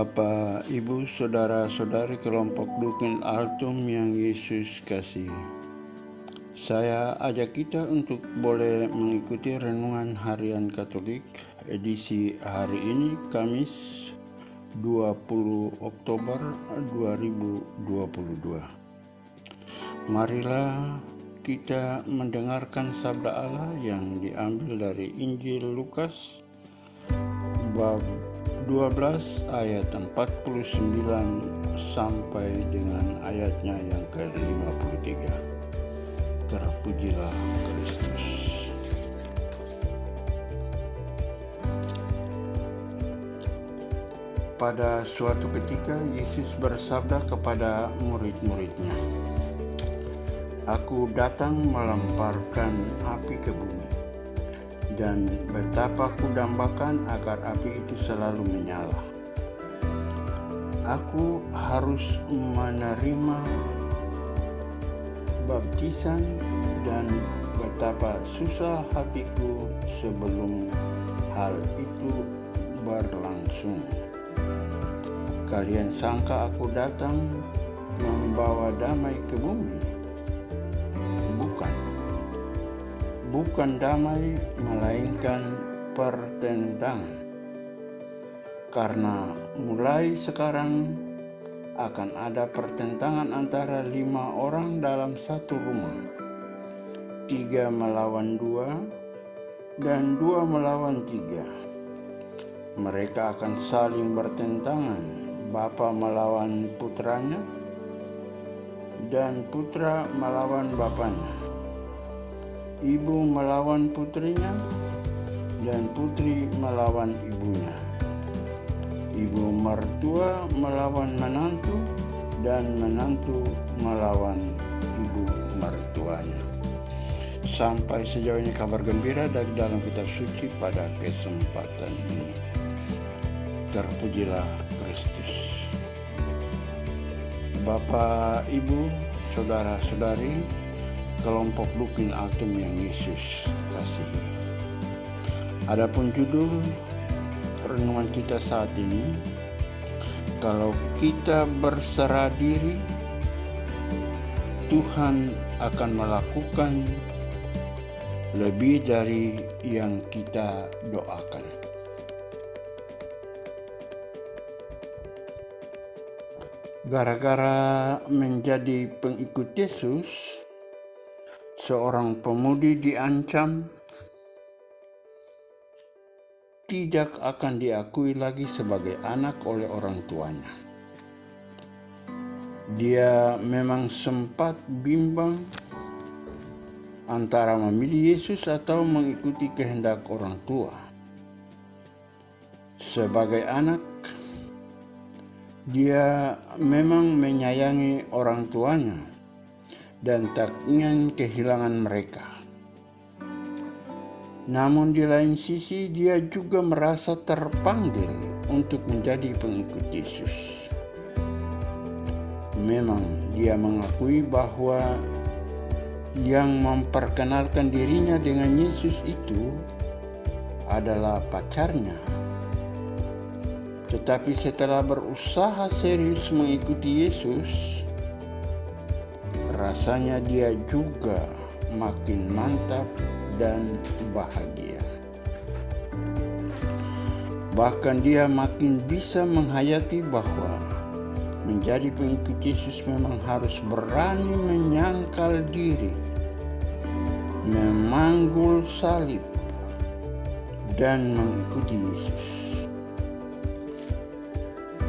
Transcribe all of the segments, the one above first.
Bapak, Ibu, Saudara-saudari kelompok Dukin Altum yang Yesus kasihi. Saya ajak kita untuk boleh mengikuti renungan harian Katolik edisi hari ini Kamis 20 Oktober 2022. Marilah kita mendengarkan sabda Allah yang diambil dari Injil Lukas bab 12 ayat 49 sampai dengan ayatnya yang ke-53. Terpujilah Kristus. Pada suatu ketika Yesus bersabda kepada murid-muridnya, "Aku datang melemparkan api ke bumi. Dan betapa kudambakan agar api itu selalu menyala. Aku harus menerima baptisan dan betapa susah hatiku sebelum hal itu berlangsung. Kalian sangka aku datang membawa damai ke bumi? Bukan damai, melainkan pertentangan. Karena mulai sekarang akan ada pertentangan antara 5 orang dalam satu rumah. 3 melawan 2 dan 2 melawan 3. Mereka akan saling bertentangan, bapa melawan putranya dan putra melawan bapanya. Ibu melawan putrinya, dan putri melawan ibunya. Ibu mertua melawan menantu, dan menantu melawan ibu mertuanya. Sampai sejauh ini kabar gembira dari dalam kitab suci pada kesempatan ini. Terpujilah Kristus. Bapak, Ibu, Saudara-saudari kelompok Dukin Altum yang Yesus kasihi. Adapun judul renungan kita saat ini, kalau kita berserah diri, Tuhan akan melakukan lebih dari yang kita doakan. Gara-gara menjadi pengikut Yesus, seorang pemudi diancam tidak akan diakui lagi sebagai anak oleh orang tuanya. Dia memang sempat bimbang antara memilih Yesus atau mengikuti kehendak orang tua. Sebagai anak, dia memang menyayangi orang tuanya dan tak ingin kehilangan mereka. Namun di lain sisi dia juga merasa terpanggil untuk menjadi pengikut Yesus. Memang dia mengakui bahwa yang memperkenalkan dirinya dengan Yesus itu adalah pacarnya. Tetapi setelah berusaha serius mengikuti Yesus, rasanya dia juga makin mantap dan bahagia. Bahkan dia makin bisa menghayati bahwa menjadi pengikut Yesus memang harus berani menyangkal diri, memanggul salib, dan mengikuti Yesus.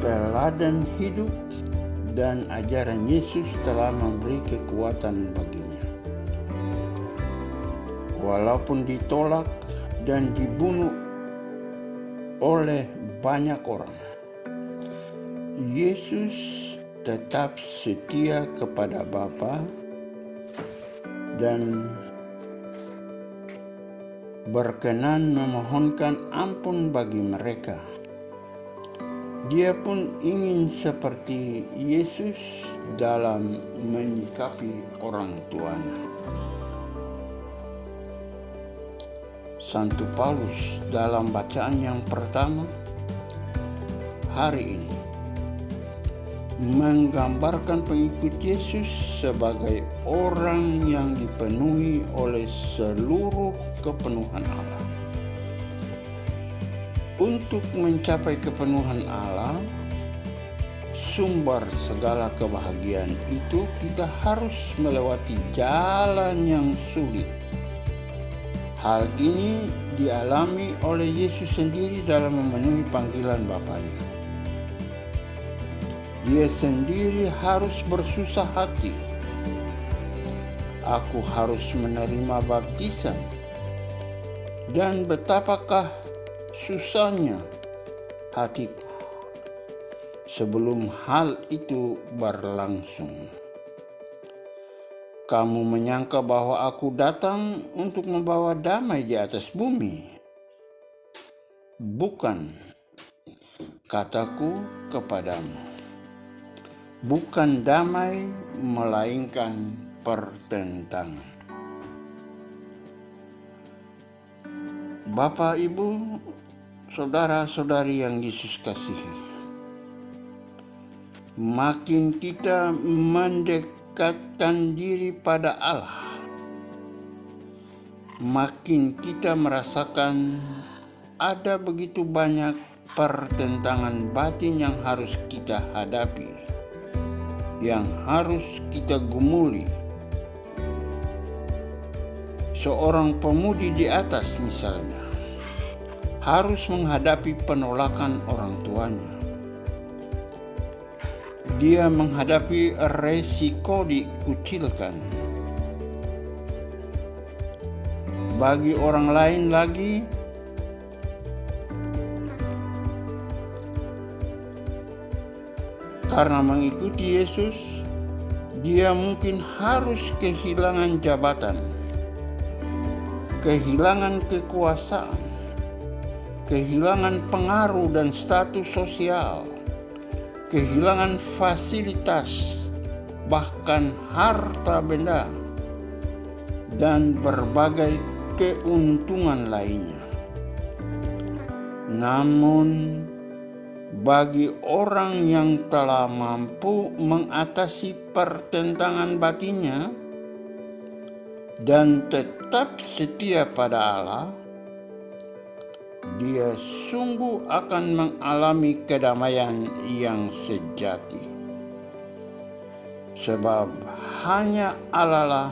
Teladan hidup dan ajaran Yesus telah memberi kekuatan baginya. Walaupun ditolak dan dibunuh oleh banyak orang, Yesus tetap setia kepada Bapa dan berkenan memohonkan ampun bagi mereka. Dia pun ingin seperti Yesus dalam menyikapi orang tuanya. Santo Paulus dalam bacaan yang pertama hari ini menggambarkan pengikut Yesus sebagai orang yang dipenuhi oleh seluruh kepenuhan Allah. Untuk mencapai kepenuhan Allah, sumber segala kebahagiaan itu, kita harus melewati jalan yang sulit. Hal ini dialami oleh Yesus sendiri dalam memenuhi panggilan Bapanya. Dia sendiri harus bersusah hati. Aku harus menerima baptisan, dan betapakah susahnya hatiku sebelum hal itu berlangsung. Kamu menyangka bahwa aku datang untuk membawa damai di atas bumi? Bukan, kataku kepadamu. Bukan damai, melainkan pertentangan. Bapak, Ibu, saudara-saudari yang Yesus kasihi, makin kita mendekatkan diri pada Allah, makin kita merasakan ada begitu banyak pertentangan batin yang harus kita hadapi, yang harus kita gumuli. Seorang pemudi di atas misalnya harus menghadapi penolakan orang tuanya. Dia menghadapi resiko dikucilkan. Bagi orang lain lagi, karena mengikuti Yesus, dia mungkin harus kehilangan jabatan, kehilangan kekuasaan, kehilangan pengaruh dan status sosial, kehilangan fasilitas, bahkan harta benda, dan berbagai keuntungan lainnya. Namun, bagi orang yang telah mampu mengatasi pertentangan batinnya dan tetap setia pada Allah, dia sungguh akan mengalami kedamaian yang sejati. Sebab hanya Allah lah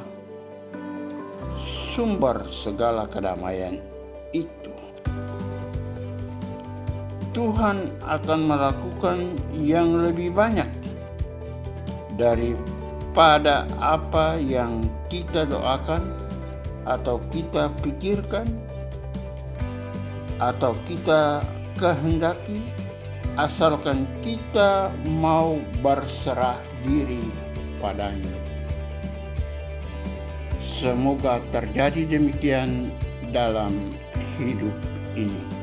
sumber segala kedamaian itu. Tuhan akan melakukan yang lebih banyak daripada apa yang kita doakan atau kita pikirkan atau kita kehendaki, asalkan kita mau berserah diri padanya. Semoga terjadi demikian dalam hidup ini.